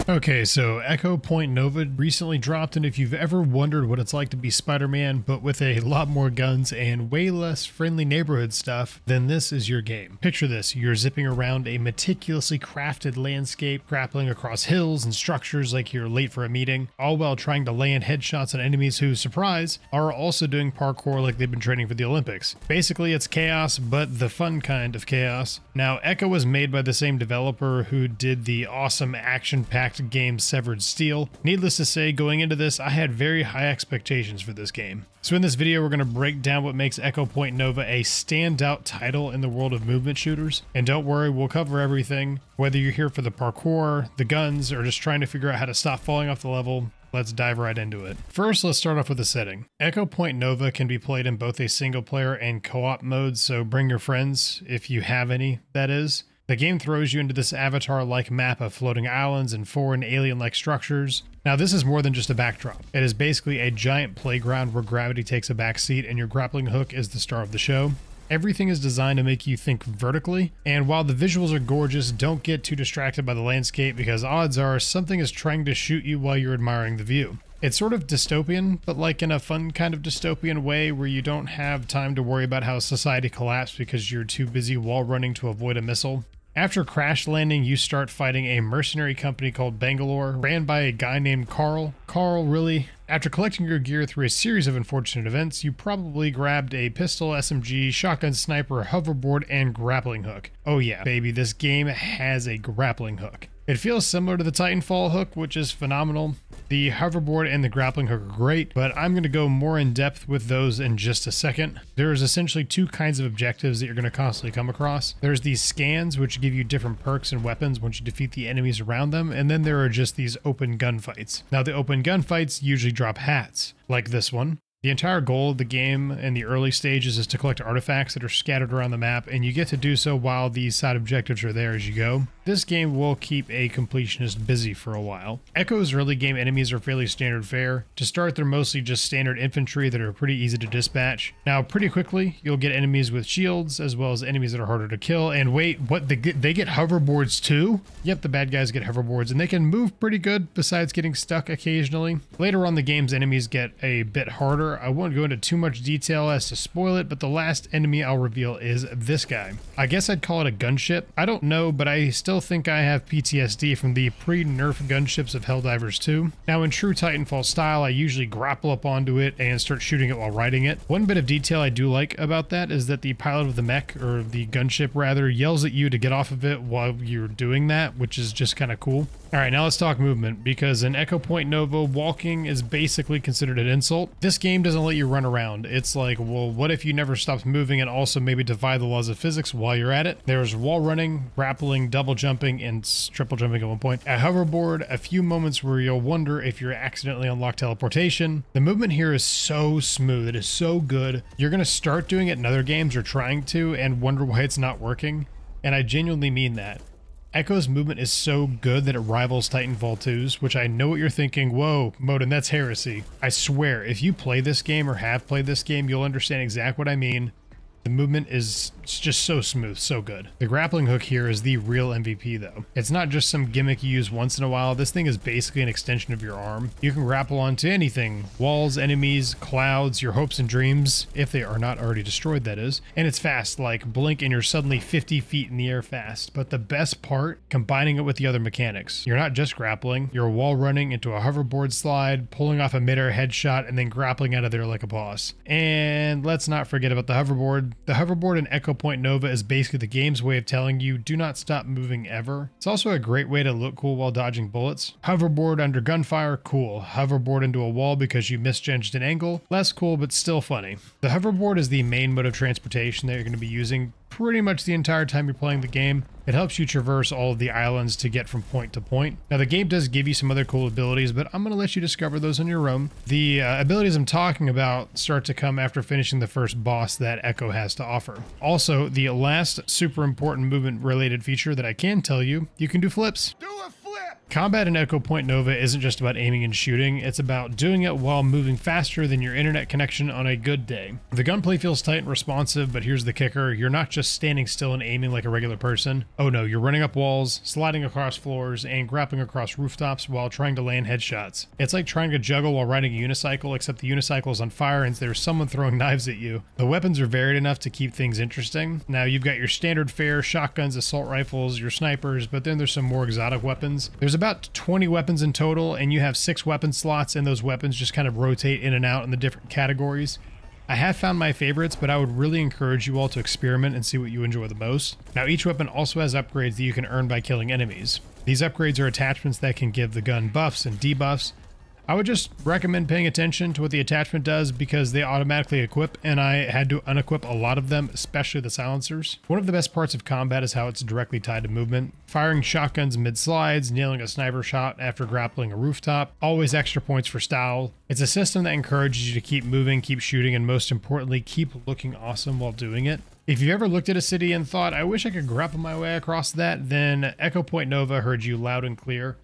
Okay, so Echo Point Nova recently dropped, and if you've ever wondered what it's like to be Spider-Man, but with a lot more guns and way less friendly neighborhood stuff, then this is your game. Picture this, you're zipping around a meticulously crafted landscape, grappling across hills and structures like you're late for a meeting, all while trying to land headshots on enemies who, surprise, are also doing parkour like they've been training for the Olympics. Basically, it's chaos, but the fun kind of chaos. Now, Echo was made by the same developer who did the awesome action-packed game Severed Steel. Needless to say, going into this, I had very high expectations for this game. So in this video, we're going to break down what makes Echo Point Nova a standout title in the world of movement shooters. And don't worry, we'll cover everything. Whether you're here for the parkour, the guns, or just trying to figure out how to stop falling off the level, let's dive right into it. First, let's start off with the setting. Echo Point Nova can be played in both a single player and co-op modes, so bring your friends, if you have any, that is. The game throws you into this avatar-like map of floating islands and foreign alien-like structures. Now, this is more than just a backdrop. It is basically a giant playground where gravity takes a backseat and your grappling hook is the star of the show. Everything is designed to make you think vertically, and while the visuals are gorgeous, don't get too distracted by the landscape because odds are something is trying to shoot you while you're admiring the view. It's sort of dystopian, but like in a fun kind of dystopian way where you don't have time to worry about how society collapsed because you're too busy wall running to avoid a missile. After crash landing, you start fighting a mercenary company called Bangalore, ran by a guy named Carl. Carl, really? After collecting your gear through a series of unfortunate events, you probably grabbed a pistol, SMG, shotgun sniper, hoverboard, and grappling hook. Oh yeah, baby, this game has a grappling hook. It feels similar to the Titanfall hook, which is phenomenal. The hoverboard and the grappling hook are great, but I'm going to go more in depth with those in just a second. There's essentially two kinds of objectives that you're going to constantly come across. There's these scans, which give you different perks and weapons once you defeat the enemies around them, and then there are just these open gunfights. Now, the open gunfights usually drop hats, like this one. The entire goal of the game in the early stages is to collect artifacts that are scattered around the map, and you get to do so while these side objectives are there as you go. This game will keep a completionist busy for a while. Echo's early game enemies are fairly standard fare. To start, they're mostly just standard infantry that are pretty easy to dispatch. Now, pretty quickly, you'll get enemies with shields, as well as enemies that are harder to kill. And wait, what? They get hoverboards too? Yep, the bad guys get hoverboards, and they can move pretty good, besides getting stuck occasionally. Later on, the game's enemies get a bit harder. I won't go into too much detail as to spoil it, but the last enemy I'll reveal is this guy. I guess I'd call it a gunship. I don't know, but I still think I have PTSD from the pre-nerf gunships of Helldivers 2. Now, in true Titanfall style, I usually grapple up onto it and start shooting it while riding it. One bit of detail I do like about that is that the pilot of the mech, or the gunship rather, yells at you to get off of it while you're doing that, which is just kind of cool. Alright, now let's talk movement, because in Echo Point Nova, walking is basically considered an insult. This game doesn't let you run around. It's like, well, what if you never stopped moving and also maybe defy the laws of physics while you're at it? There's wall running, grappling, double jumping, and triple jumping at one point. A hoverboard, a few moments where you'll wonder if you're accidentally unlocked teleportation. The movement here is so smooth. It is so good. You're going to start doing it in other games or trying to and wonder why it's not working. And I genuinely mean that. Echo's movement is so good that it rivals Titanfall 2's, which I know what you're thinking, whoa, Modin, that's heresy. I swear, if you play this game or have played this game, you'll understand exactly what I mean. The movement is just so smooth, so good. The grappling hook here is the real MVP though. It's not just some gimmick you use once in a while. This thing is basically an extension of your arm. You can grapple onto anything. Walls, enemies, clouds, your hopes and dreams, if they are not already destroyed, that is. And it's fast, like blink and you're suddenly 50 feet in the air fast. But the best part, combining it with the other mechanics. You're not just grappling, you're wall running into a hoverboard slide, pulling off a midair headshot, and then grappling out of there like a boss. And let's not forget about the hoverboard. The hoverboard in Echo Point Nova is basically the game's way of telling you do not stop moving ever. It's also a great way to look cool while dodging bullets. Hoverboard under gunfire, cool. Hoverboard into a wall because you misjudged an angle, less cool but still funny. The hoverboard is the main mode of transportation that you're going to be using pretty much the entire time you're playing the game. It helps you traverse all of the islands to get from point to point. Now, the game does give you some other cool abilities, but I'm going to let you discover those on your own. The abilities I'm talking about start to come after finishing the first boss that Echo has to offer. Also, the last super important movement-related feature that I can tell you, you can do flips. Do a flip! Combat in Echo Point Nova isn't just about aiming and shooting, it's about doing it while moving faster than your internet connection on a good day. The gunplay feels tight and responsive, but here's the kicker, you're not just standing still and aiming like a regular person. Oh no, you're running up walls, sliding across floors, and grappling across rooftops while trying to land headshots. It's like trying to juggle while riding a unicycle, except the unicycle is on fire and there's someone throwing knives at you. The weapons are varied enough to keep things interesting. Now you've got your standard fare, shotguns, assault rifles, your snipers, but then there's some more exotic weapons. There's about 20 weapons in total, and you have 6 weapon slots, and those weapons just kind of rotate in and out in the different categories. I have found my favorites, but I would really encourage you all to experiment and see what you enjoy the most. Now each weapon also has upgrades that you can earn by killing enemies. These upgrades are attachments that can give the gun buffs and debuffs. I would just recommend paying attention to what the attachment does because they automatically equip, and I had to unequip a lot of them, especially the silencers. One of the best parts of combat is how it's directly tied to movement. Firing shotguns mid-slides, nailing a sniper shot after grappling a rooftop, always extra points for style. It's a system that encourages you to keep moving, keep shooting, and most importantly, keep looking awesome while doing it. If you've ever looked at a city and thought, I wish I could grapple my way across that, then Echo Point Nova heard you loud and clear.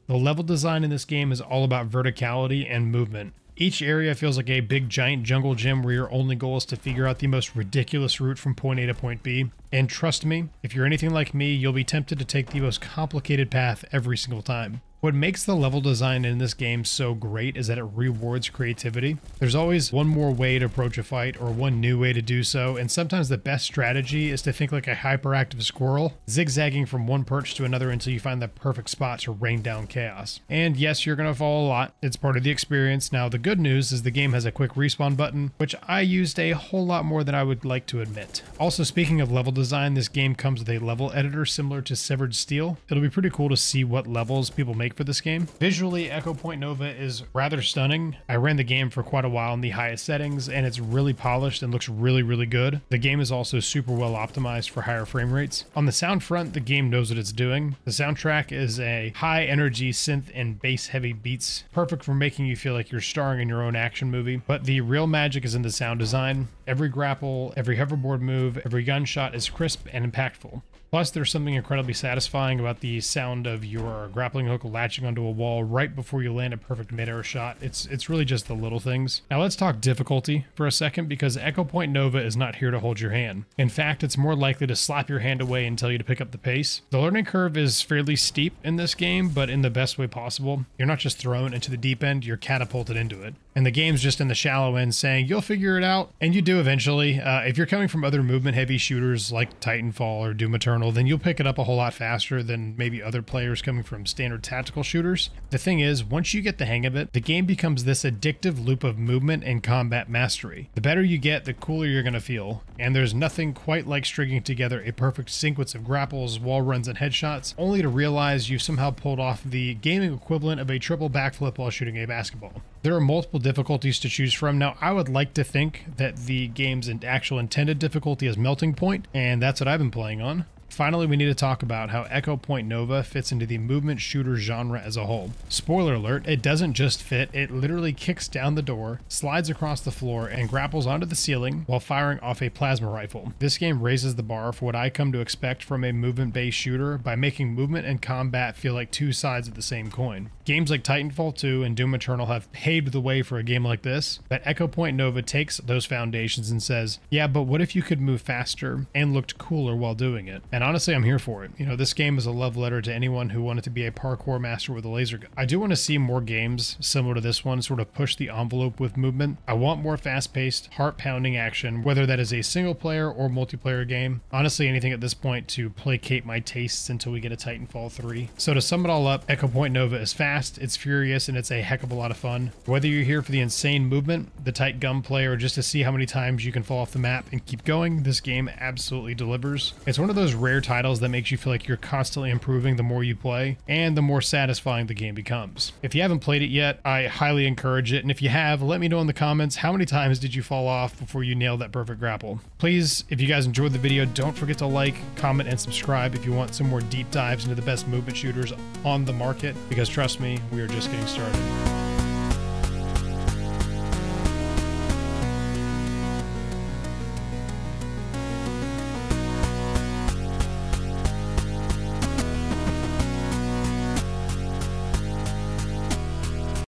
The level design in this game is all about verticality and movement. Each area feels like a big giant jungle gym where your only goal is to figure out the most ridiculous route from point A to point B. And trust me, if you're anything like me, you'll be tempted to take the most complicated path every single time. What makes the level design in this game so great is that it rewards creativity. There's always one more way to approach a fight or one new way to do so, and sometimes the best strategy is to think like a hyperactive squirrel, zigzagging from one perch to another until you find the perfect spot to rain down chaos. And yes, you're gonna fall a lot. It's part of the experience. Now, the good news is the game has a quick respawn button, which I used a whole lot more than I would like to admit. Also, speaking of level design, this game comes with a level editor similar to Severed Steel. It'll be pretty cool to see what levels people make for this game. Visually, Echo Point Nova is rather stunning. I ran the game for quite a while in the highest settings, and it's really polished and looks really, really good. The game is also super well optimized for higher frame rates. On the sound front, the game knows what it's doing. The soundtrack is a high energy synth and bass heavy beats, perfect for making you feel like you're starring in your own action movie. But the real magic is in the sound design. Every grapple, every hoverboard move, every gunshot is crisp and impactful. Plus, there's something incredibly satisfying about the sound of your grappling hook latching onto a wall right before you land a perfect mid-air shot. It's really just the little things. Now let's talk difficulty for a second, because Echo Point Nova is not here to hold your hand. In fact, it's more likely to slap your hand away and tell you to pick up the pace. The learning curve is fairly steep in this game, but in the best way possible. You're not just thrown into the deep end, you're catapulted into it. And the game's just in the shallow end saying, you'll figure it out, and you do eventually. If you're coming from other movement-heavy shooters like Titanfall or Doom Eternal, then you'll pick it up a whole lot faster than maybe other players coming from standard tactical shooters. The thing is, once you get the hang of it, the game becomes this addictive loop of movement and combat mastery. The better you get, the cooler you're going to feel, and there's nothing quite like stringing together a perfect sequence of grapples, wall runs, and headshots, only to realize you've somehow pulled off the gaming equivalent of a triple backflip while shooting a basketball. There are multiple difficulties to choose from. Now, I would like to think that the game's actual intended difficulty is melting point, and that's what I've been playing on. Finally, we need to talk about how Echo Point Nova fits into the movement shooter genre as a whole. Spoiler alert, it doesn't just fit, it literally kicks down the door, slides across the floor, and grapples onto the ceiling while firing off a plasma rifle. This game raises the bar for what I come to expect from a movement-based shooter by making movement and combat feel like two sides of the same coin. Games like Titanfall 2 and Doom Eternal have paved the way for a game like this, but Echo Point Nova takes those foundations and says, yeah, but what if you could move faster and looked cooler while doing it? And honestly, I'm here for it. You know, this game is a love letter to anyone who wanted to be a parkour master with a laser gun. I do want to see more games similar to this one sort of push the envelope with movement. I want more fast-paced, heart-pounding action, whether that is a single-player or multiplayer game. Honestly, anything at this point to placate my tastes until we get a Titanfall 3. So to sum it all up, Echo Point Nova is fast, it's furious, and it's a heck of a lot of fun. Whether you're here for the insane movement, the tight gunplay, or just to see how many times you can fall off the map and keep going, this game absolutely delivers. It's one of those rare titles that makes you feel like you're constantly improving the more you play, and the more satisfying the game becomes. If you haven't played it yet, I highly encourage it, and if you have, let me know in the comments how many times did you fall off before you nailed that perfect grapple. Please, if you guys enjoyed the video, don't forget to like, comment, and subscribe if you want some more deep dives into the best movement shooters on the market, because trust me, we are just getting started.